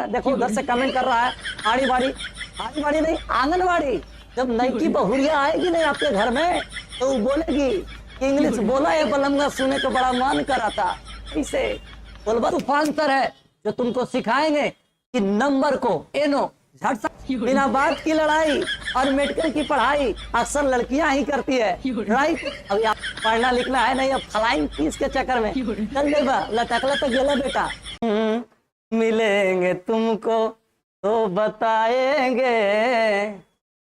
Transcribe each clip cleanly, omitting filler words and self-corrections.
है। देखो उधर से कमेंट कर रहा है आड़ी बाड़ी नहीं आंगनबाड़ी। जब नई की बहुरिया आएगी नहीं आपके घर में तो वो बोलेगी कि इंग्लिश बोला है बलंगा, सुने को बड़ा मन करा था। इसे बोलबा तूफान सर है जो तुमको सिखाएंगे कि नंबर को एनो झट सा बिना बात की लड़ाई और मेडिकल की पढ़ाई अक्सर लड़कियां ही करती है, राइट। अभी आप पढ़ना लिखना है नहीं, अब फ्लाइंग किस के चक्कर में चल देगा लटकला तो गेला बेटा। मिलेंगे तुमको तो बताएंगे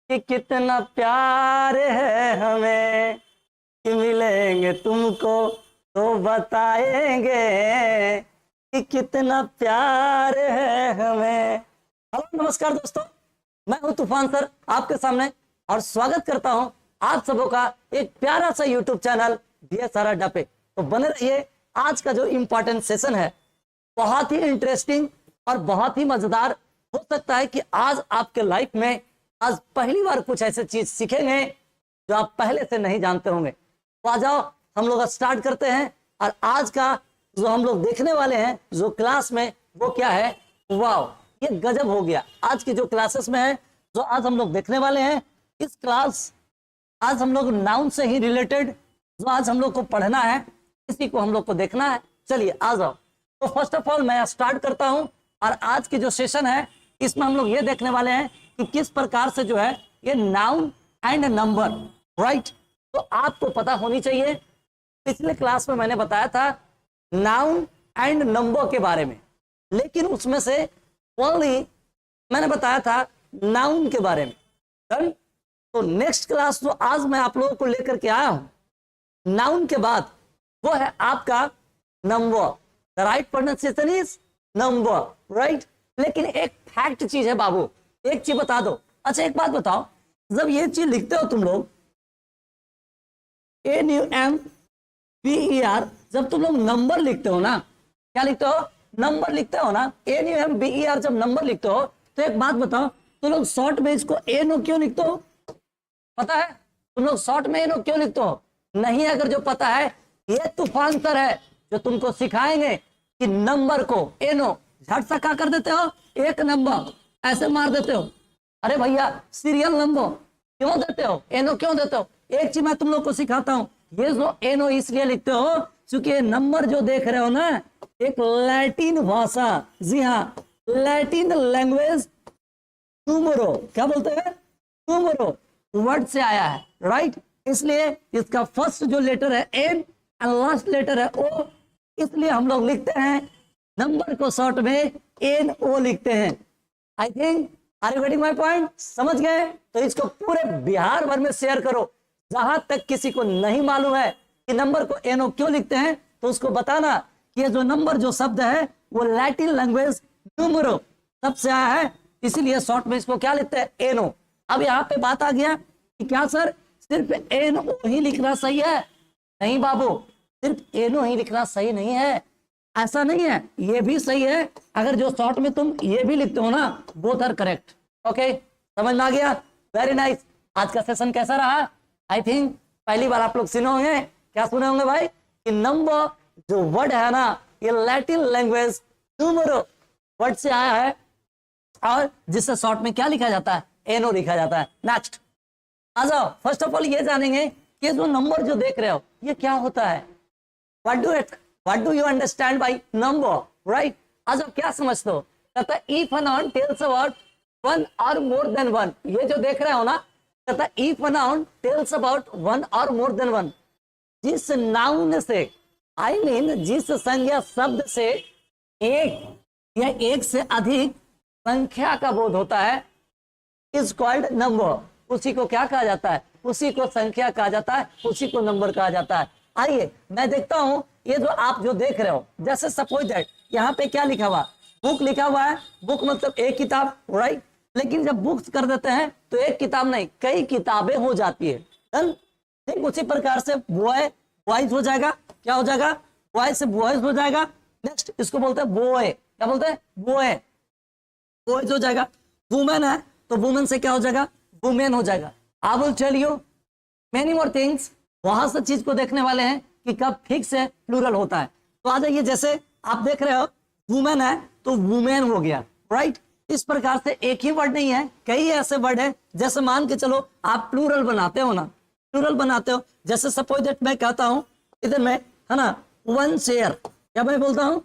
कि कितना प्यार है हमें, कि मिलेंगे तुमको तो बताएंगे कि कितना प्यार है हमें। हेलो नमस्कार दोस्तों, मैं हूं तूफान सर आपके सामने और स्वागत करता हूं आप सबों का एक प्यारा सा यूट्यूब चैनल DSR अड्डा पे। तो बने रहिए, आज का जो इम्पोर्टेंट सेशन है बहुत ही इंटरेस्टिंग और बहुत ही मजेदार। हो सकता है कि आज आपके लाइफ में आज पहली बार कुछ ऐसे चीज सीखेंगे जो आप पहले से नहीं जानते होंगे। तो आ जाओ हम लोग स्टार्ट करते हैं। और आज का जो हम लोग देखने वाले हैं जो क्लास में वो क्या है, वाओ ये गजब हो गया। आज की जो क्लासेस में है जो आज हम लोग देखने वाले हैं, इस क्लास आज हम लोग नाउन से ही रिलेटेड जो आज हम लोग को पढ़ना है इसी को हम लोग को देखना है। चलिए आ जाओ। तो फर्स्ट ऑफ ऑल मैं स्टार्ट करता हूं और आज की जो सेशन है इसमें हम लोग ये देखने वाले हैं कि किस प्रकार से जो है ये नाउन एंड नंबर, राइट। तो आपको पता होनी चाहिए, पिछले क्लास में मैंने बताया था नाउन एंड नंबर के बारे में, लेकिन उसमें से ओनली मैंने बताया था नाउन के बारे में। डन। तो नेक्स्ट क्लास जो आज मैं आप लोगों को लेकर के आया हूं नाउन के बाद वो है आपका number. The right pronunciation is number, right. लेकिन एक फैक्ट चीज है बाबू, एक चीज बता दो। अच्छा एक बात बताओ, जब ये चीज लिखते हो तुम लोग NUMBER, जब तुम लोग नंबर लिखते हो ना, क्या लिखते हो, नंबर लिखते हो ना, NUMBER जब नंबर लिखते हो तो एक बात बताओ, तुम लोग शॉर्ट में इसको एनो क्यों लिखते हो? पता है तुम लोग शॉर्ट में एनो क्यों लिखते हो? नहीं, अगर जो पता है ये तूफान सर है जो तुमको सिखाएंगे कि नंबर को एनो झट सा क्या कर देते हो, एक नंबर ऐसे मार देते हो। अरे भैया सीरियल नंबर क्यों देते हो, एनो क्यों देते हो? एक चीज मैं तुम लोग को सिखाता हूँ, ये जो एनो इसलिए लिखते हो क्योंकि ये नंबर जो देख रहे हो ना एक लैटिन भाषा, जी हाँ लैटिन लैंग्वेज नूमेरो, क्या बोलते हैं, नूमेरो वर्ड से आया है, राइट। इसलिए इसका फर्स्ट जो लेटर है एन एंड लास्ट लेटर है ओ, इसलिए हम लोग लिखते हैं नंबर को शॉर्ट में NO लिखते हैं। I think are you getting my point, समझ गए? तो इसको पूरे बिहार भर में शेयर करो, जहां तक किसी को नहीं मालूम है कि नंबर को NO क्यों लिखते हैं तो उसको बताना कि ये जो नंबर जो शब्द है वो लैटिन लैंग्वेज न्यूमेरो तब से आया है, इसीलिए शॉर्ट में इसको क्या लिखते हैं, NO। अब यहाँ पे बात आ गया कि क्या सर सिर्फ NO ही लिखना सही है? नहीं बाबू, सिर्फ NO ही लिखना सही नहीं है, ऐसा नहीं है, ये भी सही है। अगर जो शॉर्ट में तुम ये भी लिखते हो ना, बोथ आर करेक्ट। ओके, समझ में आ गया? Very nice. आज का सेशन कैसा रहा? आई थिंक पहली बार आप लोग सुने होंगे, क्या सुने होंगे भाई, कि नंबर जो वर्ड है ना ये लैटिन लैंग्वेज न्यूमेरो वर्ड से आया है और जिससे शॉर्ट में क्या लिखा जाता है, NO लिखा जाता है। नेक्स्ट आ जाओ। फर्स्ट ऑफ ऑल ये जानेंगे कि जो नंबर जो देख रहे हो ये क्या होता है, What do you understand by number, right? आज आप क्या समझते हो? कहता if a noun tells about one or more than one, ये जो देख रहे हो ना, कहता if a noun tells about one or more than one, जिस नाउन से I mean जिस संज्ञा शब्द से एक या एक से अधिक संख्या का बोध होता है इज कॉल्ड नंबर, उसी को क्या कहा जाता है, उसी को संख्या कहा जाता है, उसी को नंबर कहा जाता है। आइए मैं देखता हूं ये जो आप जो देख रहे हो, जैसे सपोज दैट यहाँ पे क्या लिखा हुआ, बुक लिखा हुआ है, बुक मतलब एक किताब, राइट। लेकिन जब बुक्स कर देते हैं तो एक किताब नहीं कई किताबें हो जाती है। ठीक उसी प्रकार से बॉय बॉयज हो जाएगा, क्या हो जाएगा, बॉय से बॉयज हो जाएगा। नेक्स्ट इसको बोलते हैं बॉय, क्या बोलते हैं, बॉय बॉयज हो जाएगा। वुमेन है तो वुमेन से क्या हो जाएगा, वुमेन हो जाएगा। I will tell you many more things, वहां से चीज को देखने वाले हैं कि कब फिक्स है प्लूरल होता है। तो आ जाइए, जैसे आप देख रहे हो वुमेन है तो वुमेन हो गया, राइट। इस प्रकार से एक ही वर्ड नहीं है, कई ऐसे वर्ड है। जैसे मान के चलो आप प्लूरल बनाते हो ना, प्लूरल बनाते हो, जैसे सपोज दैट मैं कहता हूं इधर में, है ना, 1 चेयर, क्या मैं बोलता हूं,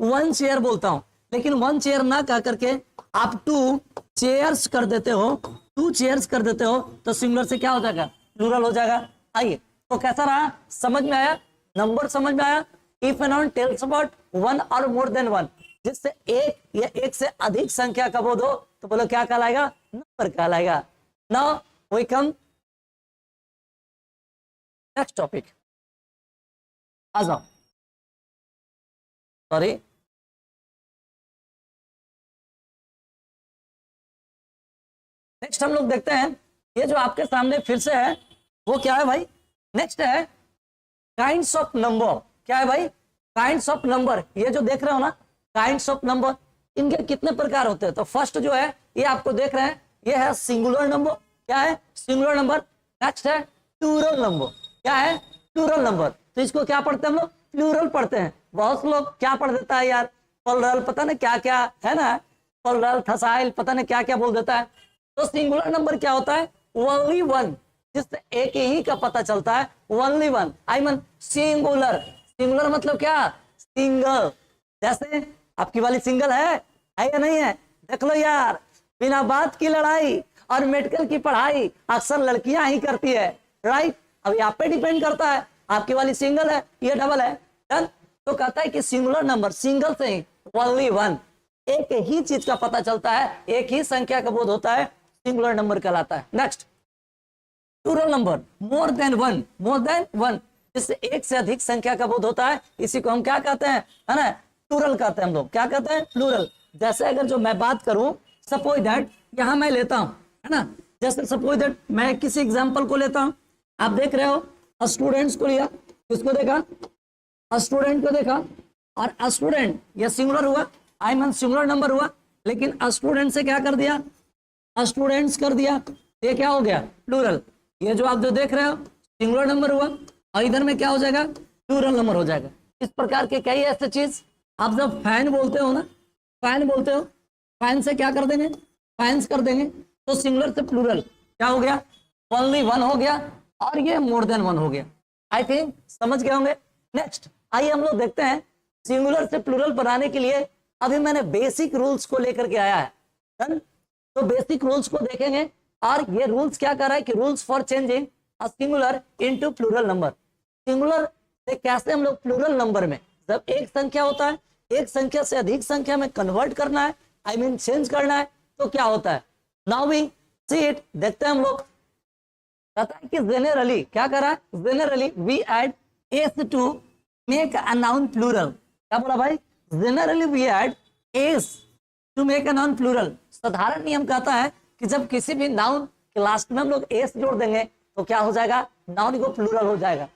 1 चेयर बोलता हूं, लेकिन 1 चेयर ना कह करके आप 2 चेयर्स कर देते हो, 2 चेयर्स कर देते हो, तो सिंगुलर से क्या हो जाएगा, प्लूरल हो जाएगा। आइए, तो कैसा रहा, समझ में आया, नंबर समझ में आया। If a noun tells about 1 और मोर देन 1, जिससे एक या एक से अधिक संख्या का बोध हो, तो बोलो क्या कहलाएगा, नंबर कहलाएगा। Now we come next topic, आ जाओ, सॉरी, नेक्स्ट हम लोग देखते हैं, ये जो आपके सामने फिर से है वो क्या है भाई, नेक्स्ट है काइंड्स ऑफ नंबर। क्या है भाई, काइंड्स ऑफ नंबर। ये जो देख रहे हो ना काइंड्स ऑफ नंबर, इनके कितने प्रकार होते हैं। तो फर्स्ट जो है ये आपको देख रहे हैं, ये है सिंगुलर नंबर। क्या है, सिंगुलर नंबर। नेक्स्ट है प्लूरल नंबर। क्या है, प्लूरल नंबर। तो इसको क्या पढ़ते हैं हम लोग, प्लूरल पढ़ते हैं। बहुत लोग क्या पढ़ देता है यार, प्लूरल पता नहीं क्या क्या है ना, प्लूरल थसाइल पता नहीं क्या क्या बोल देता है। तो सिंगुलर नंबर क्या होता है, ओनली वन, जिससे एक ही का पता चलता है, only one. I mean singular. Singular मतलब क्या, सिंगल। जैसे आपकी वाली सिंगल है या नहीं है, देख लो यार, बिना बात की लड़ाई और मेडिकल की पढ़ाई अक्सर लड़कियां ही करती है, राइट। अब यहाँ पे डिपेंड करता है, आपकी वाली सिंगल है, ये डबल है, डन। तो कहता है कि सिंगुलर नंबर, सिंगल से ही, ओनली वन, एक ही चीज का पता चलता है, एक ही संख्या का बोध होता है, सिंगुलर नंबर कहलाता है। Next plural number, more than one, more than one, जिससे एक से अधिक संख्या का बोध होता है, इसी को हम क्या कहते हैं, है ना, प्लूरल कहते हैं हम लोग। क्या कहते हैं, प्लूरल। जैसे अगर जो मैं बात करूं, सपोज दैट यहां मैं लेता हूं, है ना, जैसे सपोज दैट मैं किसी एग्जांपल को लेता हूं, आप देख रहे हो स्टूडेंट्स को लिया, किसको देखा, स्टूडेंट को देखा, और स्टूडेंट ये सिंगुलर हुआ, आई मीन सिंगुलर नंबर हुआ, लेकिन स्टूडेंट से क्या कर दिया, स्टूडेंट्स कर दिया, ये क्या हो गया, प्लूरल। ये जो आप जो देख रहे हो सिंगुलर नंबर हुआ, और इधर में क्या हो जाएगा, प्लूरल नंबर हो जाएगा। इस प्रकार के कई ऐसे चीज, आप जब फैन बोलते हो ना, फैन बोलते हो, फैन से क्या कर देंगे, फैंस कर देंगे, तो सिंगुलर से प्लूरल क्या हो गया, ओनली वन हो गया, और ये मोर देन वन हो गया। आई थिंक समझ गए होंगे। नेक्स्ट आइए हम लोग देखते हैं, सिंगुलर से प्लूरल बनाने के लिए अभी मैंने बेसिक रूल्स को लेकर के आया है, तो बेसिक रूल्स को देखेंगे, और ये रूल्स क्या कर रहा है कि rules for changing a singular into plural number. Singular से कैसे हम लोग प्लूरल नंबर में, जब एक संख्या होता है, एक संख्या से अधिक संख्या में कन्वर्ट करना है, आई मीन चेंज करना है, तो क्या होता है। नाउ वी सी इट, देखते हैं हम लोग। कहता है कि जेनरली क्या कर रहा है, generally we add S to make a noun plural. क्या बोला भाई, generally we add S to make a noun plural. साधारण नियम कहता है कि जब किसी भी नाउन के लास्ट में हम लोग एस जोड़ देंगे तो क्या हो जाएगा, नाउन को प्लूरल हो जाएगा।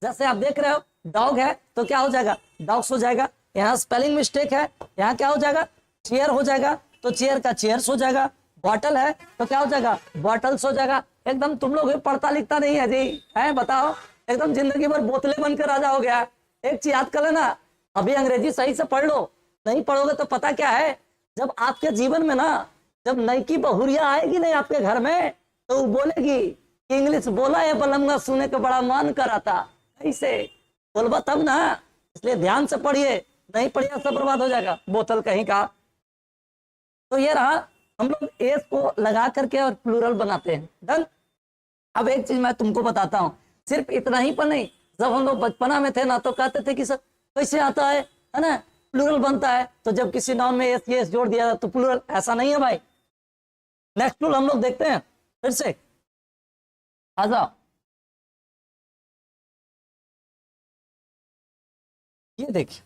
जैसे आप देख रहे हो डॉग है तो क्या हो जाएगा, डॉग्स हो जाएगा। यहाँ स्पेलिंग मिस्टेक है, यहाँ क्या हो जाएगा, चेयर हो जाएगा, तो चेयर का चेयर्स हो जाएगा। बॉटल है तो क्या हो जाएगा, बॉटल्स हो जाएगा। एकदम तुम लोग पढ़ता लिखता नहीं है जी, है बताओ, एकदम जिंदगी भर बोतलें बनकर राजा हो गया। एक चीज याद कर लेना, अभी अंग्रेजी सही से पढ़ लो, नहीं पढ़ोगे तो पता क्या है, जब आपके जीवन में ना, जब नई की बहुरिया आएगी नहीं आपके घर में, तो वो बोलेगी इंग्लिश बोला है बलंगा सुने का बड़ा मन करा था, ऐसे बोलबा तब ना। इसलिए ध्यान से पढ़िए, नहीं पढ़िए सब बर्बाद हो जाएगा, बोतल कहीं का। तो ये रहा, हम लोग एस को लगा करके और प्लूरल बनाते हैं, डन। अब एक चीज मैं तुमको बताता हूँ, सिर्फ इतना ही पर नहीं, जब हम लोग बचपना में थे ना तो कहते थे कि सर कैसे आता है ना, प्लूरल बनता है, तो जब किसी नाउन में एस जोड़ दिया तो प्लूरल। ऐसा नहीं है भाई। नेक्स्ट रूल हम लोग देखते हैं, फिर से आ जाओ। ये देखिए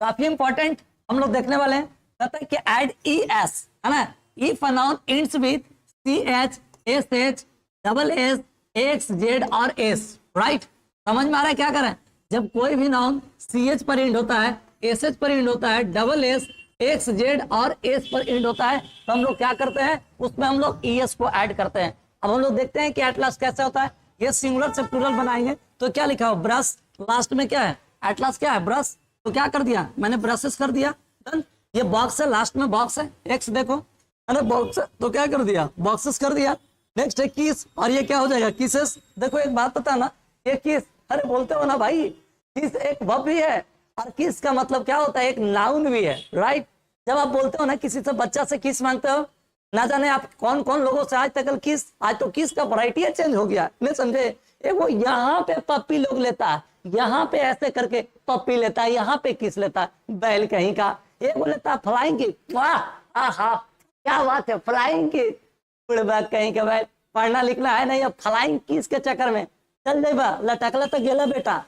काफी इंपॉर्टेंट हम लोग देखने वाले हैं। कहता है कि ऐड ई एस, है ना, if a noun ends with C H S H double S X Z और एस, राइट। समझ में आ रहा है क्या करें, जब कोई भी नाउन सी एच पर एंड होता है, एस एच पर एंड होता है, डबल एस एक्स जेड और एस पर एंड होता है, तो हम लोग क्या करते हैं, उसमें हम लोग ई एस को ऐड करते हैं। अब हम लोग देखते हैं कि एटलास कैसे होता है। ये सिंगुलर से प्लूरल बनाएंगे तो क्या लिखा हो, ब्रश, लास्ट में क्या है, एटलास क्या है, ब्रश, तो क्या कर दिया मैंने, ब्रशेस कर दिया, डन। ये बॉक्स है, लास्ट में बॉक्स है, एक्स देखो, है ना, बॉक्स है, तो क्या कर दिया, बॉक्सेस कर दिया। नेक्स्ट है किस, और ये क्या हो जाएगा, किसेस। देखो एक बात पता ना, ये किस, अरे बोलते हो ना भाई, किस एक वर्ब भी है, और किस का मतलब क्या होता है, एक नाउन भी है, राइट। जब आप बोलते हो ना किसी से, बच्चा से किस मांगते हो, ना जाने आप कौन कौन लोगों से आज तक किस, आज तो किस का वैरायटी चेंज हो गया, नहीं समझे। वो यहाँ पे पप्पी लोग लेता है, यहाँ पे ऐसे करके पप्पी लेता है, यहाँ पे किस लेता है, बैल कहीं का। ये वो लेता है फ्लाइंग की, वाह आहा क्या बात है, फ्लाइंग की, कहीं का बैल। पढ़ना लिखना है नहीं, अब फ्लाइंग किस के चक्कर में चल जाइबा, लटकला तो गेला बेटा,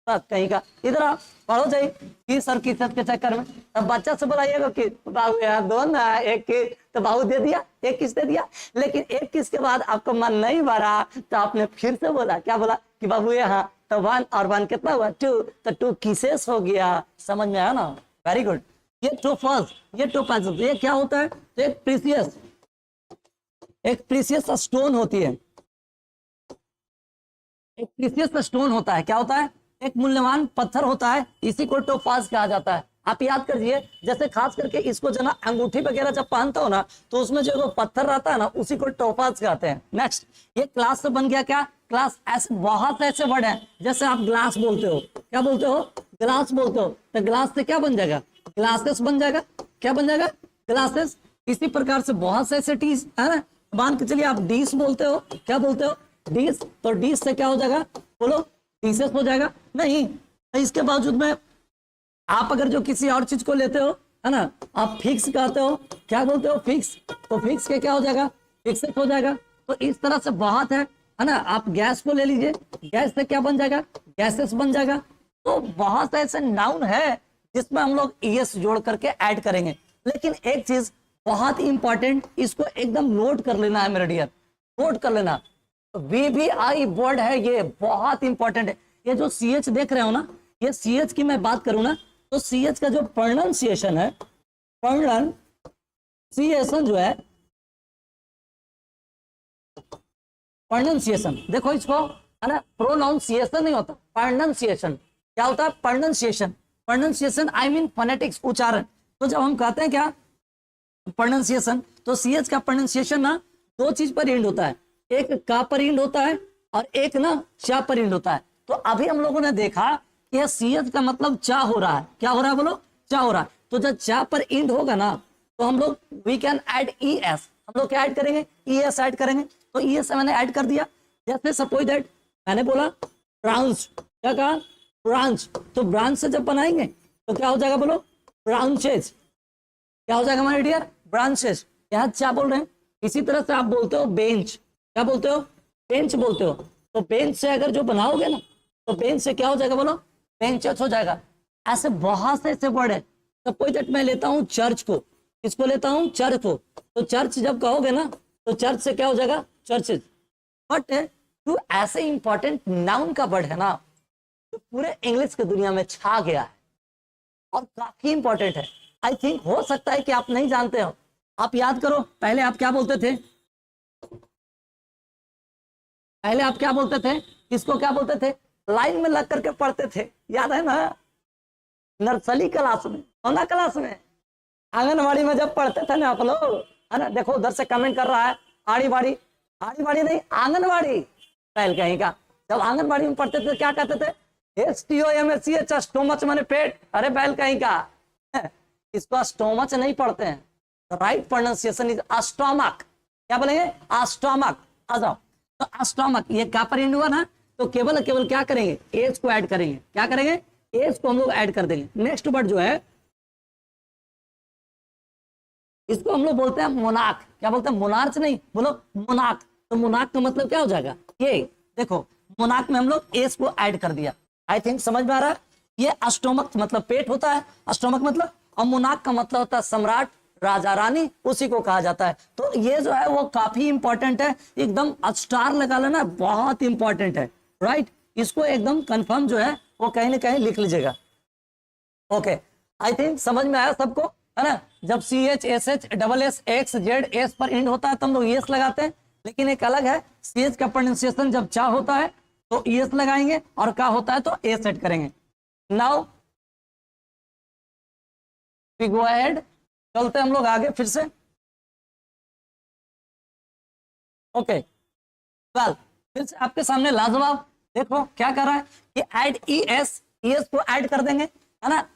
बस कहीं का। इधर आप पढ़ो जाइए किस और किस के चक्कर में। अब बच्चा से बोलाइएगा कि बाबू यार दो ना एक किस, तो बाबू दे दिया, एक किस दे दिया, लेकिन एक किस के बाद आपको मन नहीं भरा तो आपने फिर से बोला, क्या बोला कि बाबू यहाँ, तो 1 और 1 कितना हुआ 2, तो 2 किसेस हो गया। समझ में आया ना, वेरी गुड। ये टोपाज, ये टोपाज ये क्या होता है, तो एक प्रीसियस स्टोन होती है, एक प्रीसियस स्टोन होता है, क्या होता है, एक मूल्यवान पत्थर होता है, इसी को टोपाज कहा जाता है। आप याद करिए, जैसे खास करके इसको जो ना अंगूठी वगैरह जब पहनता हो ना, तो उसमें जो पत्थर रहता है ना, उसी को टोपाज कहते हैं। नेक्स्ट, ये क्लास से बन गया क्या, क्लास। ऐसे बहुत ऐसे वर्ड है, जैसे आप ग्लास बोलते हो, क्या बोलते हो, ग्लास बोलते हो, तो ग्लास से क्या बन जाएगा, ग्लासेस बन जाएगा, क्या बन जाएगा, ग्लासेस। इसी प्रकार से बहुत से ऐसे टीज है ना, मान के चलिए आप डिश बोलते हो, क्या बोलते हो, डिश, तो डिश से क्या हो जाएगा, बोलो डिशेस हो जाएगा। नहीं, इसके बावजूद में आप अगर जो किसी और चीज को लेते हो, है ना, आप फिक्स कहते हो, क्या बोलते हो, फिक्स, तो फिक्स के क्या हो जाएगा, फिक्सेट हो जाएगा। तो इस तरह से बहुत है ना। आप गैस को ले लीजिए, गैस से क्या बन जाएगा, गैसेस बन जाएगा। तो बहुत ऐसे नाउन है जिसमें हम लोग ईएस जोड़ करके ऐड करेंगे। लेकिन एक चीज बहुत इंपॉर्टेंट, इसको एकदम नोट कर लेना है मेरे डियर, नोट कर लेना। VVI वर्ड है, ये बहुत इंपॉर्टेंट है। ये जो CH देख रहे हो ना, ये CH की मैं बात करूं ना, तो CH का जो प्रोनाउंसिएशन है, प्रोनाउंसिएशन जो है, प्रोनाउंसिएशन देखो इसको, है ना, प्रोनाउंसिएशन नहीं होता, प्रोनाउंसिएशन क्या होता है, pronunciation, pronunciation I mean phonetics, उच्चारण। तो जब हम कहते हैं क्या प्रोनाउंसिएशन, तो CH का प्रोनाउंसिएशन ना दो चीज पर एंड होता है, एक का पर एंड होता है और एक ना चा पर एंड होता है। तो अभी हम लोगों ने देखा कि यह CH का मतलब चा हो रहा है, क्या हो रहा है बोलो, चा हो रहा है। तो जब चा पर एंड होगा ना, तो हम लोग वी कैन ऐड ES, हम लोग क्या ऐड करेंगे, ES ऐड करेंगे। तो ES मैंने ऐड कर दिया। जैसे सपोज दैट मैंने बोला ब्रांच, क्या कहा, ब्रांच, तो ब्रांच से जब बनाएंगे तो क्या हो जाएगा बोलो, ब्रांचेज, क्या हो जाएगा हमारे डियर, ब्रांचेज। यहाँ चा बोल रहे हैं। इसी तरह से आप बोलते हो बेंच, क्या बोलते हो, बेंच बोलते हो। तो बेंच से अगर जो बनाओगे ना, तो बेंच से क्या हो जाएगा बोलो, बेंचेस हो जाएगा। ऐसे बहुत से ऐसे वर्ड है। सपोज दैट मैं लेता हूँ चर्च को, किसको लेता हूँ, चर्च को। तो चर्च जब कहोगे ना, तो चर्च से क्या हो जाएगा, चर्चेज। बट जो ऐसे इंपॉर्टेंट नाउन का वर्ड है ना, जो पूरे इंग्लिश की दुनिया में छा गया है और काफी इंपॉर्टेंट है। आई थिंक हो सकता है कि आप नहीं जानते हो। आप याद करो, पहले आप क्या बोलते थे, पहले आप क्या बोलते थे, इसको क्या बोलते थे, लाइन में लग करके पढ़ते थे, याद है ना, नर्सरी क्लास में, होना क्लास में, आंगनबाड़ी में जब पढ़ते थे ना आप लोग, है ना। देखो उधर से कमेंट कर रहा है, आड़ी बाड़ी, आड़ी बाड़ी नहीं, आंगनबाड़ी, पहल कहीं का। जब आंगनबाड़ी में पढ़ते थे क्या कहते थे, STOMACH, स्टोमच माने पेट, अरे बैल कहीं का। इसको स्टोमच नहीं पढ़ते हैं, राइट प्रोनाउंसिएशन इज स्टोमक। क्या बोलेंगे, स्टोमक। आ जाओ, तो स्टोमक, ये क्या पर एंड हुआ ना, तो केवल केवल क्या करेंगे, एज को ऐड करेंगे, क्या करेंगे, एज को हम लोग ऐड कर देंगे। नेक्स्ट वर्ड जो है, इसको हम लोग बोलते हैं मोनार्क। क्या बोलते हैं, मोनार्च नहीं, बोलो मोनार्क। तो मोनार्क का मतलब क्या हो जाएगा, ये देखो, मोनार्क में हम लोग एज को ऐड कर दिया। आई थिंक समझ में आ रहा है। ये स्टोमक मतलब पेट होता है, स्टोमक मतलब, और मोनार्क का मतलब होता है सम्राट, राजा रानी, उसी को कहा जाता है। तो ये जो है वो काफी इंपॉर्टेंट है, एकदम स्टार लगा लेना, बहुत इंपॉर्टेंट है, राइट। इसको एकदम कंफर्म जो है वो कहीं ना कहीं लिख लीजिएगा। ओके, आई थिंक समझ में आया सबको, है ना। जब CH SH SS X Z S पर एंड होता है तो हम लोग ES लगाते हैं। लेकिन एक अलग है, CH का प्रोनाउंसिएशन जब चा होता है तो ES लगाएंगे, और का होता है तो A सेट करेंगे। नाउ वी गो अहेड, चलते हैं हम लोग आगे फिर से। ओके वेल, फिर से आपके सामने लाजवाब, देखो क्या कर रहा है कि ऐड ईएस, ईएस को ऐड कर देंगे, है ना,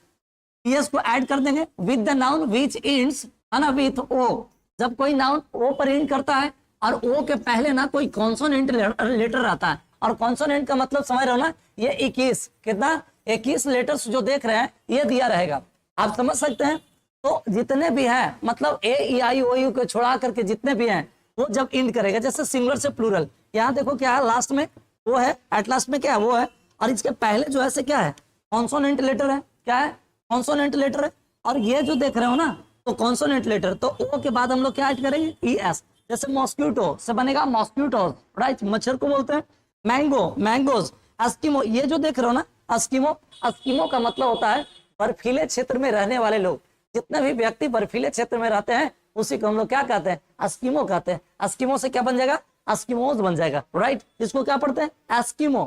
ईएस को ऐड कर देंगे with the noun which ends, है ना, विथ ओ। जब कोई नाउन ओ पर एंड करता है और ओ के पहले ना कोई कॉन्सोनेंट लेटर आता है, और कॉन्सोनेंट का मतलब समझ रहे हो ना, ये 21, कितना 21 लेटर्स जो देख रहे हैं ये दिया रहेगा, आप समझ सकते हैं। तो जितने भी हैं, मतलब ए ई आई ओ यू को छोड़ा करके जितने भी हैं वो जब इंड करेगा, जैसे सिंगुलर से प्लूरल, यहाँ देखो क्या है, लास्ट में वो है, एट लास्ट में क्या है, वो है, और इसके पहले जो है से क्या है, कॉन्सोनेंट लेटर है, क्या है, कॉन्सोनेंट लेटर है, और ये जो देख रहे हो ना, तो कॉन्सोनेंट लेटर, तो ओ के बाद हम लोग क्या ऐड करेंगे, ई एस। जैसे मॉस्क्यूटो से बनेगा मॉस्क्यूटोस, राइट, मच्छर को बोलते हैं। Mango, mangoes. एस्किमो, ये जो देख रहे हो ना, एस्किमो, एस्किमो का मतलब होता है बर्फीले क्षेत्र में रहने वाले लोग। जितने भी व्यक्ति बर्फीले क्षेत्र में रहते हैं उसी को हम लोग क्या कहते हैं, एस्किमो कहते हैं। एस्किमो से क्या बन जाएगा, एस्किमोज बन जाएगा, राइट, इसको क्या पढ़ते हैं, एस्किमो।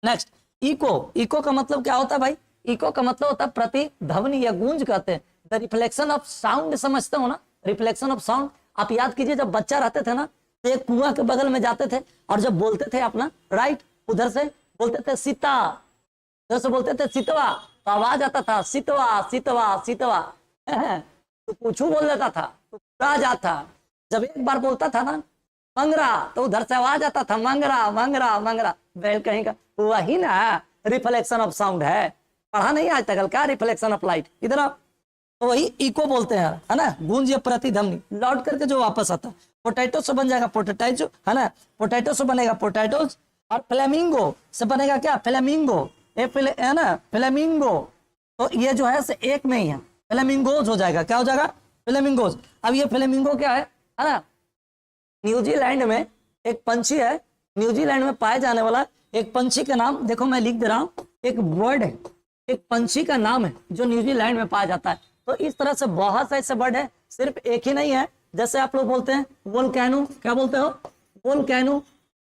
नेक्स्ट, इको, इको का मतलब क्या होता है भाई, इको का मतलब होता है प्रतिध्वनि या गूंज कहते हैं। द रिफ्लेक्शन ऑफ साउंड, समझते हो ना, रिफ्लेक्शन ऑफ साउंड। आप याद कीजिए, जब बच्चा रहते थे ना तो एक कुआं के बगल में जाते थे और जब बोलते थे अपना, राइट, उधर से बोलते थे सीता, उधर से बोलते थे सीतवा, तो आवाज आता था सीतवा सीतवा सीतवा। तो कुछ बोल देता था तो पूरा जाता। जब एक बार बोलता था ना मंगरा, तो उधर से आवाज आता था मंगरा मंगरा मंगरा, बैल कहीं का, वही ना रिफ्लेक्शन ऑफ साउंड है। पढ़ा नहीं आज तक क्या, रिफ्लेक्शन ऑफ लाइट, इधर आप, तो वही इको बोलते हैं, है ना, गूंज या प्रतिध्वनि, लौट करके जो वापस आता। पोटैटो से बन जाएगा पोटेटाइजो, है ना, पोटैटो से बनेगा पोटैटोज, और फ्लेमिंगो से बनेगा क्या, फ्लेमिंगो, है ना, फ्लेमिंगो। तो ये जो है से एक में ही है, फ्लेमिंगोज हो जाएगा, क्या हो जाएगा, फ्लेमिंगोज। अब ये फ्लेमिंगो क्या है ना, न्यूजीलैंड में एक पंछी है, न्यूजीलैंड में पाए जाने वाला एक पंछी का नाम देखो, मैं लिख दे रहा हूँ, एक बर्ड है, एक पंछी का नाम है जो न्यूजीलैंड में पाया जाता है। तो इस तरह से बहुत से ऐसे बर्ड है, सिर्फ एक ही नहीं है। जैसे आप लोग बोलते हैं वोल्केनो, क्या बोलते हो, वोल्केनो।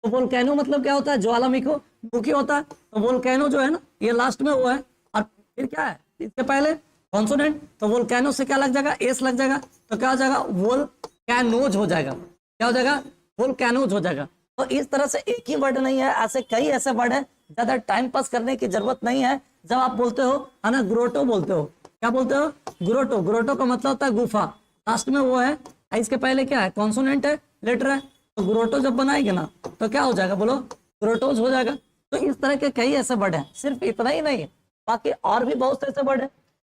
तो वोल्केनो मतलब क्या होता है, ज्वालामुखी होता है। तो वोल्केनो जो है ना, ये लास्ट में वो है, और फिर क्या है इसके पहले कॉन्सोनेंट, तो वोल्केनो से क्या लग जाएगा, एस लग जाएगा, तो क्या हो जाएगा, वोल्केनोज हो जाएगा, क्या हो जाएगा, वोल्केनोज हो जाएगा। तो इस तरह से एक ही वर्ड नहीं है, ऐसे कई ऐसे वर्ड है, ज्यादा टाइम पास करने की जरूरत नहीं है। जब आप बोलते हो, है ना, ग्रोटो बोलते हो, क्या बोलते हो, ग्रोटो, ग्रोटो का मतलब होता है गुफा, लास्ट में वो है, इसके पहले क्या है, कॉन्सोनेंट है, लेटर है, तो ग्रोटो जब बनाएंगे ना तो क्या हो जाएगा, बोलो, ग्रोटोज हो जाएगा। तो इस तरह के कई ऐसे वर्ड हैं, सिर्फ इतना ही नहीं है, बाकी और भी बहुत से ऐसे वर्ड है।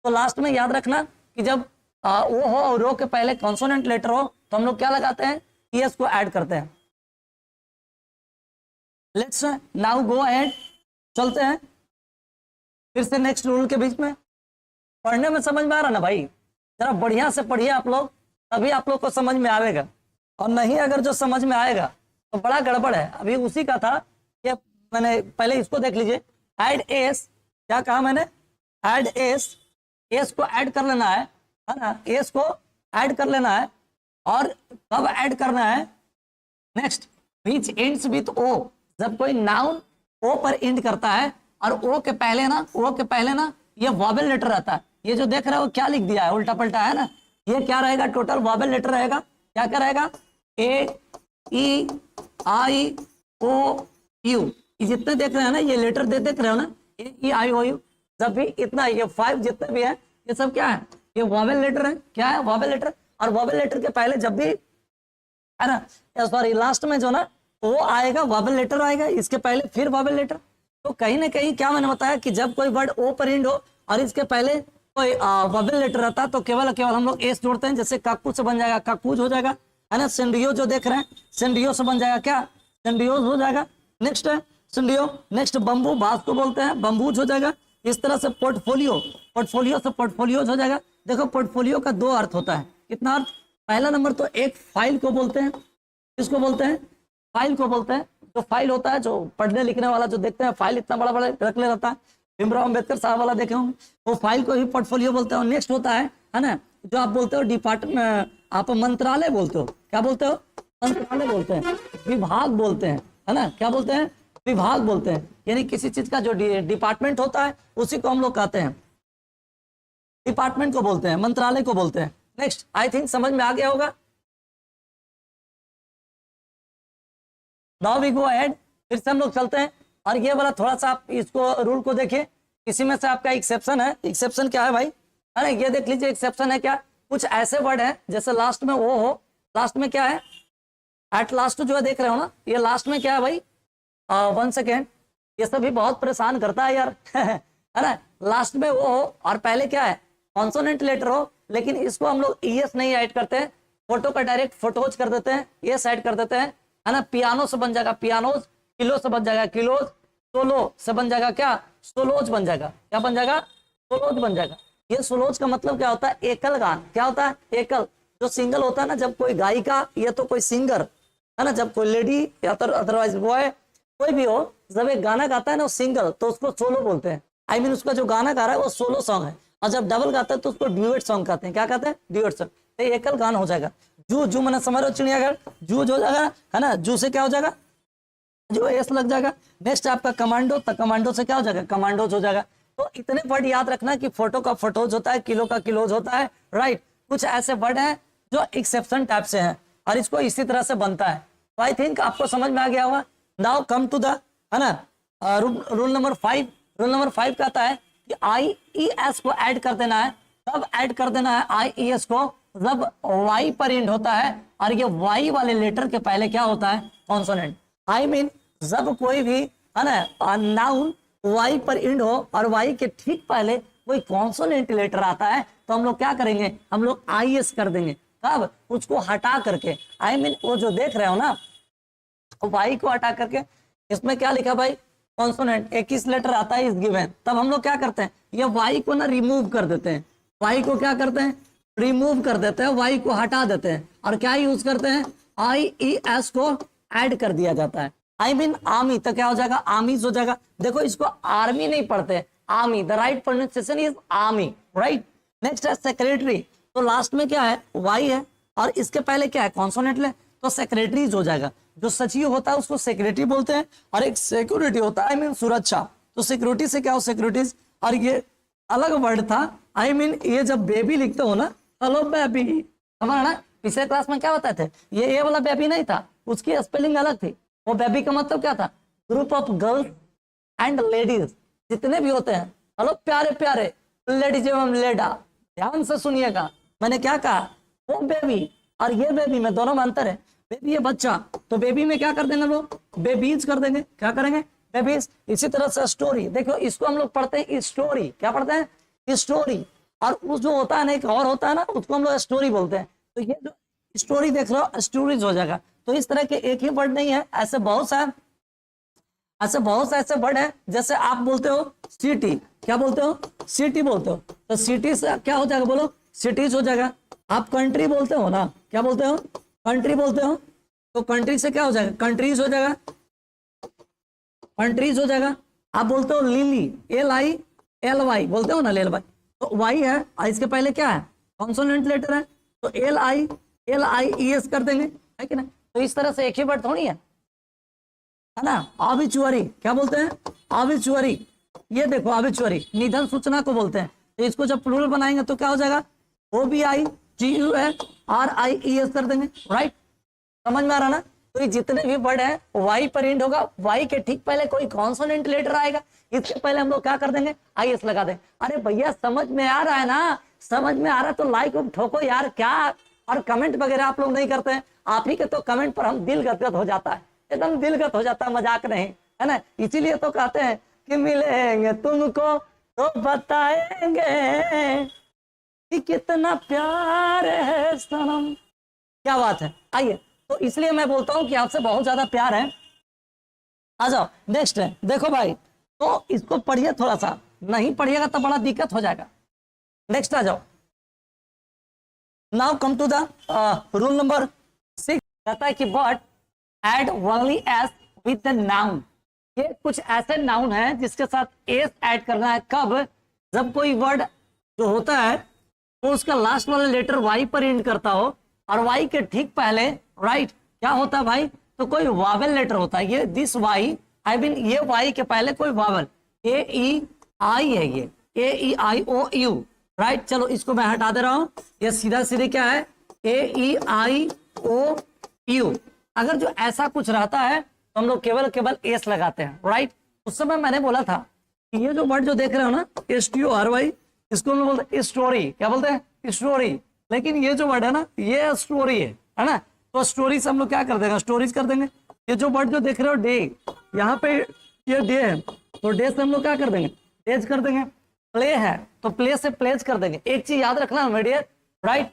तो लास्ट में याद रखना कि जब वो हो और रो के पहले कॉन्सोनेंट लेटर हो तो हम लोग क्या लगाते हैं, ईएस को ऐड करते हैं। लेट्स नाउ गो अहेड, चलते हैं फिर से नेक्स्ट रूल के बीच में। पढ़ने में समझ में आ रहा ना भाई, जरा बढ़िया से पढ़िए आप लोग, तभी आप लोग को समझ में आएगा, और नहीं अगर जो समझ में आएगा तो बड़ा गड़बड़ है। अभी उसी का था कि मैंने पहले इसको देख लीजिए, ऐड एस, क्या कहा मैंने, ऐड एस, एस को ऐड कर लेना है ना, एस को ऐड कर लेना है, और कब ऐड करना है, next, which ends with O. जब कोई नाउन ओ पर एंड करता है और ओ के पहले ना ये वॉवेल लेटर रहता है। ये जो देख रहे हो क्या लिख दिया है, उल्टा पलटा है ना, ये क्या रहेगा, टोटल वॉवेल लेटर रहेगा, क्या क्या रहेगा, ए ई आई ओ यू, जितने देख रहे हैं ना, ये लेटर देख रहे हो ना, ए ई आई ओ यू, जब भी इतना, ये 5 जितने भी है ये सब क्या है, ये वॉवेल लेटर है, क्या है, वॉवेल लेटर। और वॉवेल लेटर के पहले जब भी, है ना, सॉरी, लास्ट में जो ना वो आएगा, वॉवेल लेटर आएगा, इसके पहले फिर वॉवेल लेटर। तो कहीं ना कहीं क्या मैंने बताया कि जब कोई वर्ड ओ पर एंड हो और इसके पहले कोई वॉवेल लेटर रहता है तो केवल हम लोग एस जोड़ते हैं। जैसे काकू से बन जाएगा काकूज हो जाएगा, है ना, सेंडियो जो देख रहे हैं, सेंडियो से बन जाएगा क्या, सेंडियोज हो जाएगा। नेक्स्ट है सेंडियो, नेक्स्ट बम्बू, बांस को बोलते हैं, बम्बूज हो जाएगा। इस तरह से पोर्टफोलियो, पोर्टफोलियो से पोर्टफोलियोज हो जाएगा। देखो पोर्टफोलियो का 2 अर्थ होता है, कितना अर्थ, पहला नंबर तो एक फाइल को बोलते हैं, किसको बोलते हैं, फाइल को बोलते हैं। जो फाइल होता है, जो पढ़ने लिखने वाला जो देखते हैं, फाइल इतना बड़ा बड़ा रख ले रहता है, भीमराव अम्बेडकर साहब वाला देखे होंगे, वो फाइल को ही पोर्टफोलियो बोलते हैं। और नेक्स्ट होता है ना, जो आप बोलते हो डिपार्टमेंट, आप मंत्रालय बोलते हो, क्या बोलते हो, मंत्रालय बोलते हैं, विभाग बोलते हैं, है ना, क्या बोलते हैं, विभाग बोलते हैं। यानी किसी चीज का जो डिपार्टमेंट होता है उसी को हम लोग कहते हैं। डिपार्टमेंट को बोलते हैं, मंत्रालय को बोलते हैं। नेक्स्ट, आई थिंक समझ में आ गया होगा। नाउ वी गो अहेड, फिर से हम लोग चलते हैं। और ये वाला थोड़ा सा आप इसको रूल को देखिए, इसी में से आपका एक्सेप्शन है। एक्सेप्शन क्या है भाई, है ना, ये देख लीजिए एक्सेप्शन है क्या, कुछ ऐसे वर्ड है जैसे लास्ट में वो हो, लास्ट में क्या है, एट लास्ट जो है देख रहे हो ना, ये लास्ट में क्या है भाई, 1 सेकेंड, ये सभी बहुत परेशान करता है यार है ना, लास्ट में वो हो और पहले क्या है कॉन्सोनेंट लेटर हो, लेकिन इसको हम लोग ईएस नहीं ऐड करते हैं, फोटो का डायरेक्ट फोटोज कर देते हैं, ये ऐड कर देते हैं, है ना। पियानो से बन जाएगा पियानोज, किलो से बन जाएगा किलोज, सोलो से बन जाएगा क्या, सोलोज बन जाएगा, क्या बन जाएगा, सोलोज बन जाएगा। ये सोलोज का मतलब क्या होता है, एकल गान, क्या होता है, एकल, जो सिंगल होता है ना, जब कोई गायिका या तो कोई सिंगर, है ना, जब कोई लेडी या तो अदरवाइज बॉय कोई भी हो, जब एक गाना गाता है ना सिंगल, तो उसको सोलो बोलते हैं। आई मीन उसका जो गाना गा रहा है वो सोलो सॉन्ग है, और जब डबल गाता है तो उसको ड्यूएट सॉन्ग कहते हैं, क्या कहते हैं, ड्यूएट सॉन्ग। तो एकल गान हो जाएगा। जू जू मैंने समझ रहा चिड़ियाघर, जू हो जाएगा, है ना, जू से क्या हो जाएगा, जो एस लग जाएगा। नेक्स्ट आपका कमांडो, तो कमांडो से क्या हो जाएगा, कमांडोज हो जाएगा। तो इतने वर्ड याद रखना कि फोटो का फोटोज होता है, किलो का किलोज होता है, राइट। कुछ ऐसे वर्ड हैं जो एक्सेप्शन टाइप से हैं और इसको इसी तरह से बनता है। तो आई थिंक आपको समझ में आ गया होगा। नाउ कम टू द, है ना, रूल नंबर 5। रूल नंबर 5 कहता है कि IES को ऐड कर देना है, तब ऐड कर देना है IES को जब Y पर एंड होता है, और ये Y वाले लेटर के पहले क्या होता है, कॉन्सोनेंट। आई मीन जब कोई भी, है ना, नाउन Y पर एंड हो और Y के ठीक पहले कोई कॉन्सोनेंट लेटर आता है, तो हम लोग क्या करेंगे, हम लोग IS कर देंगे। कब, उसको हटा करके, आई मीन वो जो देख रहे हो ना, Y को हटा करके, इसमें क्या लिखा भाई, कॉन्सोनेंट 21 लेटर आता है इस गिवन, तब हम लोग क्या करते हैं, ये Y को ना रिमूव कर देते हैं, Y को क्या करते हैं, रिमूव कर देते हैं, Y को हटा देते हैं, और क्या यूज करते हैं, IES को ऐड कर दिया जाता है। आई मीन आर्मी, तो क्या हो जाएगा, आर्मीज हो जाएगा। देखो इसको आर्मी नहीं पढ़ते, army, the right pronunciation is army, right. Next है सेक्रेटरी, तो लास्ट में क्या है, Y है और इसके पहले क्या है, कॉन्सोनेंट ले, तो सेक्रेटरीज हो जाएगा। जो सचिव होता है उसको सेक्रेटरी बोलते हैं, और एक सिक्योरिटी होता है, आई मीन सुरक्षा, तो सिक्योरिटी से क्या हो, सिक्योरिटीज। और ये अलग वर्ड था, आई मीन ये जब बेबी लिखते हो ना, हेलो बेबी, हमारा पिछले क्लास में क्या बताते थे, ये वाला बेबी नहीं था, उसकी स्पेलिंग अलग थी। वो बेबी का मतलब क्या था, group of girls and ladies, जितने भी होते हैं, हेलो प्यारे प्यारे लेडीज एवं लेडा, ध्यान से सुनिएगा, मैंने क्या कहा, वो बेबी और ये बेबी में दोनों में अंतर है। बेबी है बच्चा, तो बेबी में क्या कर देंगे लोग, बेबीज कर देंगे, क्या करेंगे, बेबीज। इसी तरह से स्टोरी, देखो इसको हम लोग पढ़ते हैं स्टोरी, क्या पढ़ते हैं, स्टोरी। और उस जो होता है ना, एक और होता है ना, उसको हम लोग स्टोरी बोलते हैं। तो ये जो स्टोरी देख रहे हो, स्टोरीज हो जाएगा। तो इस तरह के एक ही वर्ड नहीं है, ऐसे बहुत से ऐसे वर्ड है। जैसे आप बोलते हो सिटी, क्या बोलते हो, सिटी बोलते हो, तो सिटी से क्या हो जाएगा, बोलो, सिटीज हो जाएगा। आप कंट्री बोलते हो ना, क्या बोलते हो, कंट्री बोलते हो, तो कंट्री से क्या हो जाएगा, कंट्रीज हो जाएगा, कंट्रीज हो जाएगा। आप बोलते हो लिली, LILY बोलते हो ना, LY, तो Y है और इसके पहले क्या है, कॉन्सोनेंट लेटर है, तो LIES कर देंगे, है कि ना। तो इस तरह से एक ही वर्ड थोड़ी है ना। ऑबिचुअरी, क्या बोलते हैं, ऑबिचुअरी, ये देखो ऑबिचुअरी निधन सूचना को बोलते हैं। तो इसको जब प्लूरल बनाएंगे तो क्या हो जाएगा, OBIGURIES कर देंगे, राइट। समझ में आ रहा ना। तो ये जितने भी वर्ड है Y पर एंड होगा, Y के ठीक पहले कोई कॉन्सोनेंट लेटर आएगा, इसके पहले हम लोग क्या कर देंगे, IS लगा देंगे। अरे भैया समझ में आ रहा है ना, समझ में आ रहा है तो लाइक ठोको यार, क्या, और कमेंट वगैरह आप लोग नहीं करते हैं। आप ही के तो कमेंट पर हम दिल गदगद हो जाता है, एकदम दिलगत हो जाता है, मजाक नहीं, है ना। इसीलिए तो कहते हैं कि मिलेंगे तुमको तो बताएंगे कि कितना प्यार है सनम। क्या बात है, आइए। तो इसलिए मैं बोलता हूं कि आपसे बहुत ज्यादा प्यार है। आ जाओ नेक्स्ट है, देखो भाई, तो इसको पढ़िए, थोड़ा सा नहीं पढ़िएगा तो बड़ा दिक्कत हो जाएगा। नेक्स्ट आ जाओ। Now come to the rule number 6, कहता है कि but add only S with the noun. ये कुछ ऐसे नाउन है जिसके साथ एस ऐड करना है, कब, जब कोई वर्ड जो होता है वो उसका लास्ट वाला लेटर वाई पर एंड करता हो, और वाई के ठीक पहले, राइट, क्या होता है भाई, तो कोई वावेल लेटर होता है। ये दिस वाई, आई मीन ये वाई के पहले कोई वावेल, AEI है, ये AEIOU, राइट। चलो इसको मैं हटा दे रहा हूं, ये सीधा सीधे क्या है, AEIOU। अगर जो ऐसा कुछ रहता है तो हम लोग केवल एस लगाते हैं, राइट। उस समय मैंने बोला था कि ये जो वर्ड जो देख रहे हो ना, STORY, इसको हम लोग बोलते हैं स्टोरी। क्या बोलते हैं, स्टोरी। लेकिन ये जो वर्ड है ना, ये स्टोरी है ना। तो स्टोरी से हम लोग क्या कर देंगे, स्टोरीज कर देंगे। ये जो वर्ड जो देख रहे हो डे, यहाँ पे ये डे है, तो डे से हम लोग क्या कर देंगे, डेज कर देंगे। प्ले है तो प्ले से प्लेज कर देंगे। एक चीज याद रखना मेरे डियर, राइट,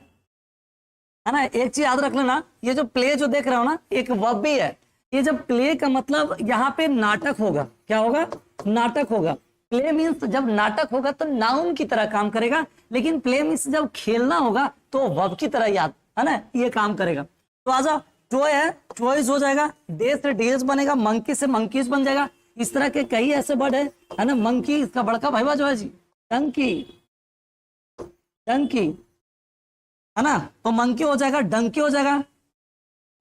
है ना। एक चीज याद रख लेना, ये जो प्ले जो देख रहे हो ना, एक वर्ब भी है। ये जब प्ले का मतलब यहाँ पे नाटक होगा, क्या होगा, नाटक होगा। प्ले मीन्स जब नाटक होगा तो नाउन की तरह काम करेगा, लेकिन प्ले मीन्स जब खेलना होगा तो वर्ब की तरह याद, है ना, ये काम करेगा। तो आ जाओ, टॉय है, टॉयज हो जाएगा, डे से डेज बनेगा, मंकी से मंकीज बन जाएगा। इस तरह के कई ऐसे वर्ड है ना। मंकी, इसका बड़का भाईवा जो है जी, डंकी, डंकी, है ना। तो मंकी हो जाएगा, डंकी हो जाएगा,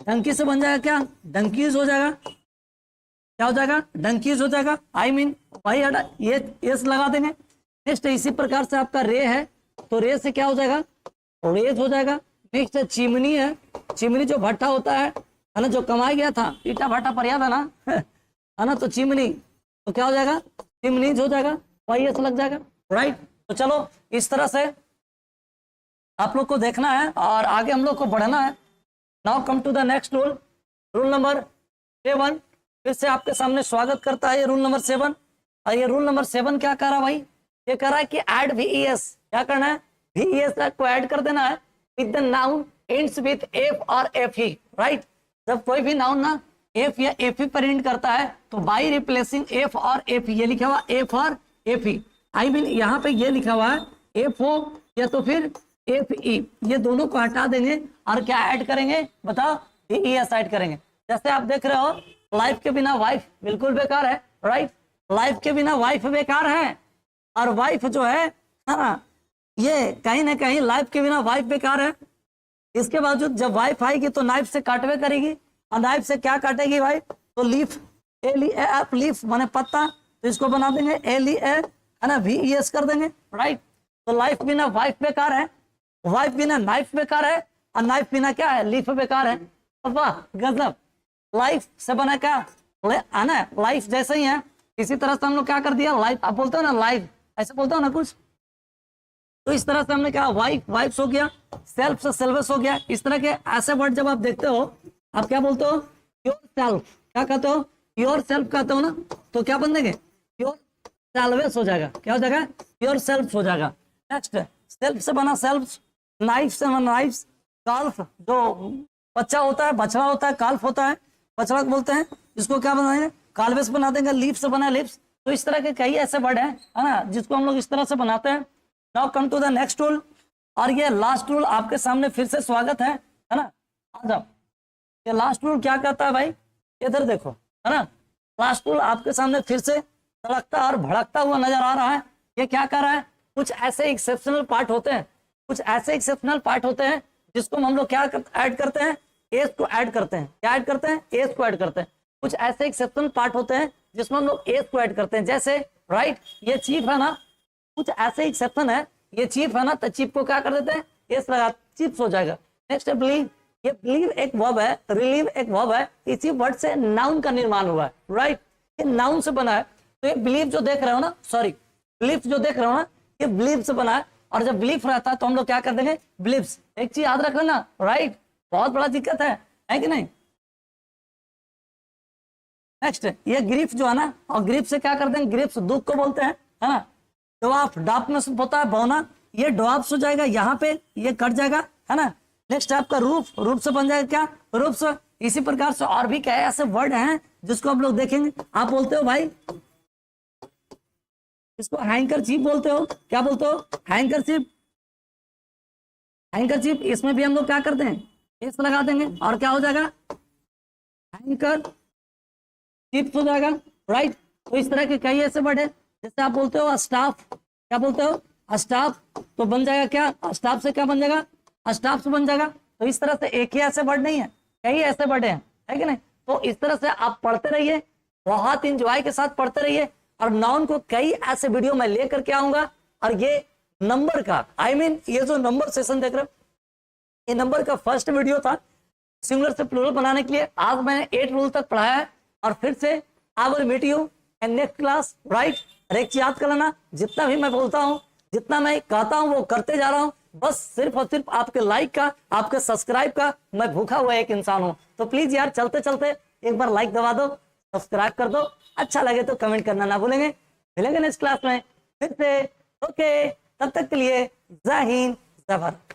डंकी से बन जाएगा क्या, डंकीज हो जाएगा। क्या हो जाएगा, डंकीज हो जाएगा। आई मीन भाई हटा, ये एस लगा देंगे। नेक्स्ट इसी प्रकार से आपका रे है, तो रे से क्या हो जाएगा, रेज हो जाएगा। नेक्स्ट चिमनी है, चिमनी जो भट्टा होता है ना, जो कमाया गया था, ईटा भट्टा पर याद है ना है ना। तो चिमनी, तो क्या हो जाएगा, चिमनीज हो जाएगा, वही एस लग जाएगा, राइट। तो चलो इस तरह से आप लोग को देखना है और आगे हम लोग को बढ़ना है। Now come to the next rule, rule number 7। फिर से आपके सामने स्वागत करता है ये रूल नंबर 7। और ये रूल नंबर 7 क्या कर रहा है भाई, ये कर रहा है कि ऐड VES। क्या करना है, VES को ऐड कर देना है with the noun ends with F और FE, राइट। जब कोई भी नाउन ना F या FE पर एंड करता है तो बाई रिप्लेसिंग F और FE, ये लिखा हुआ F और FE, आई मीन यहाँ पे ये लिखा हुआ है F हो या तो फिर FE, ये दोनों को हटा देंगे और क्या ऐड करेंगे बताओ, VES ऐड करेंगे। जैसे आप देख रहे हो, लाइफ के बिना वाइफ बिल्कुल बेकार है, राइट। लाइफ के बिना वाइफ बेकार है, और वाइफ जो है ना, ये कहीं ना कहीं लाइफ के बिना वाइफ बेकार है। इसके बावजूद जब वाइफ आएगी तो नाइफ से काटवे करेगी, और नाइफ से क्या काटेगी भाई, तो लीफ, LEAF, लीफ माने पत्ता, तो इसको बना देंगे LEA, है ना, VES कर देंगे, राइट। तो लाइफ बिना वाइफ बेकार है, वाइफ बिना नाइफ बेकार है, और नाइफ बिना क्या है, लीफ बेकार है। वाह गजब, लाइफ से बना क्या, है ना, लाइफ जैसे ही है। इसी तरह से हम लोग क्या कर दिया, लाइफ, आप बोलते हो ना लाइफ, ऐसे बोलते हो ना कुछ, तो इस तरह से हमने क्या, वाइफ, वाइफ्स हो गया, सेल्फ से सेल्वस हो गया। इस तरह के ऐसे वर्ड जब आप देखते हो, आप क्या बोलते हो, योर सेल्फ, क्या कहते हो, योर सेल्फ कहते हो ना, तो क्या बन देंगे, योर सेल्वस हो जाएगा। क्या हो जाएगा, योर सेल्फ हो जाएगा। नेक्स्ट सेल्फ से बना सेल्फ, नाइफ से बना नाइफ, काल्फ जो बच्चा होता है, बछड़ा होता है, काल्फ होता है, बछड़ा बोलते हैं, इसको क्या बनाएंगे, काल्वेस बना देंगे। लीफ से बना लिप्स। तो इस तरह के कई ऐसे वर्ड हैं, है ना, जिसको हम लोग इस तरह से बनाते हैं। Now come to the next rule, और ये लास्ट रूल आपके सामने फिर से स्वागत है ना। आ जाओ, ये लास्ट रूल क्या कहता है भाई, इधर देखो, है ना। लास्ट रूल आपके सामने फिर से तड़कता और भड़कता हुआ नजर आ रहा है। ये क्या कर रहा है, कुछ ऐसे एक्सेप्शनल पार्ट होते हैं, कुछ ऐसे एक्सेप्शनल पार्ट होते हैं जिसको हम लोग क्या ऐड करते हैं, एस को ऐड करते हैं। क्या ऐड करते हैं, एस को ऐड करते हैं। कुछ ऐसे एक्सेप्शनल पार्ट होते हैं जिसमें हम लोग एस को ऐड करते हैं, जैसे राइट, ये चीफ है ना, कुछ ऐसे एक्सेप्शन है, ये चीफ है ना, तो चीफ को क्या कर देते हैं, एस लगा, चिप्स हो जाएगा। नेक्स्ट है बिलीव, ये बिलीव एक वर्ब है, रिलीव एक वर्ब है, इसी वर्ड से नाउन का निर्माण हुआ है, राइट, ये नाउन से बना है। तो ये बिलीव जो देख रहे हो ना, सॉरी बिलीफ जो देख रहे हो ना, ये बिलीव से बना है, और जब बिलीफ रहता है तो हम लोग क्या कर देंगे, बिलीव्स। एक चीज याद रख लेना, राइट, बहुत बड़ा दिक्कत है कि नहीं। नेक्स्ट ये ग्रीफ जो है ना, और ग्रीफ से क्या करते हैं, ग्रीफ्स दुख को बोलते हैं, है ना। डॉप, डॉप में होता है बौना, ये डॉप्स हो जाएगा, यहाँ पे ये कट जाएगा, है ना। नेक्स्ट आपका रूफ, रूफ से बन जाएगा क्या, रूफ्स। इसी प्रकार से और भी क्या ऐसे वर्ड हैं जिसको हम लोग देखेंगे। आप बोलते हो भाई, इसको हैंकरचीफ बोलते हो, क्या बोलते हो, हैंकरचीफ, हैंकरचीफ। इसमें भी हम लोग क्या करते हैं, इस लगा देंगे, और क्या हो जाएगा, हैंकर चिप्स हो जाएगा, राइट। तो इस तरह के कई ऐसे वर्ड है, जैसे आप बोलते हो स्टाफ, क्या बोलते हो, स्टाफ, तो बन जाएगा क्या, स्टाफ से क्या बन जाएगा, स्टाफ से बन जाएगा। तो इस तरह से एक ही ऐसे वर्ड नहीं है, कई ऐसे वर्ड हैं, है कि नहीं। तो इस तरह से आप पढ़ते रहिए, बहुत इंजॉय के साथ पढ़ते रहिए, और नाउन को कई ऐसे वीडियो में लेकर के आऊंगा, और ये नंबर का, आई मीन ये जो नंबर सेशन देख रहे हो, ये नंबर का फर्स्ट वीडियो था सिंगुलर से प्लूरल बनाने के लिए। आज मैंने 8 रूल तक पढ़ाया है और फिर से I will meet you in next class, right. और एक चीज याद कर लेना, जितना भी मैं बोलता हूँ, जितना मैं कहता हूँ वो करते जा रहा हूँ, बस सिर्फ और सिर्फ आपके लाइक का, आपके सब्सक्राइब का मैं भूखा हुआ एक इंसान हूँ। तो प्लीज यार चलते चलते एक बार लाइक दबा दो, सब्सक्राइब कर दो, अच्छा लगे तो कमेंट करना ना भूलेंगे। मिलेंगे नेक्स्ट क्लास में फिर से, ओके, तब तक के लिए जय हिंद जय भारत।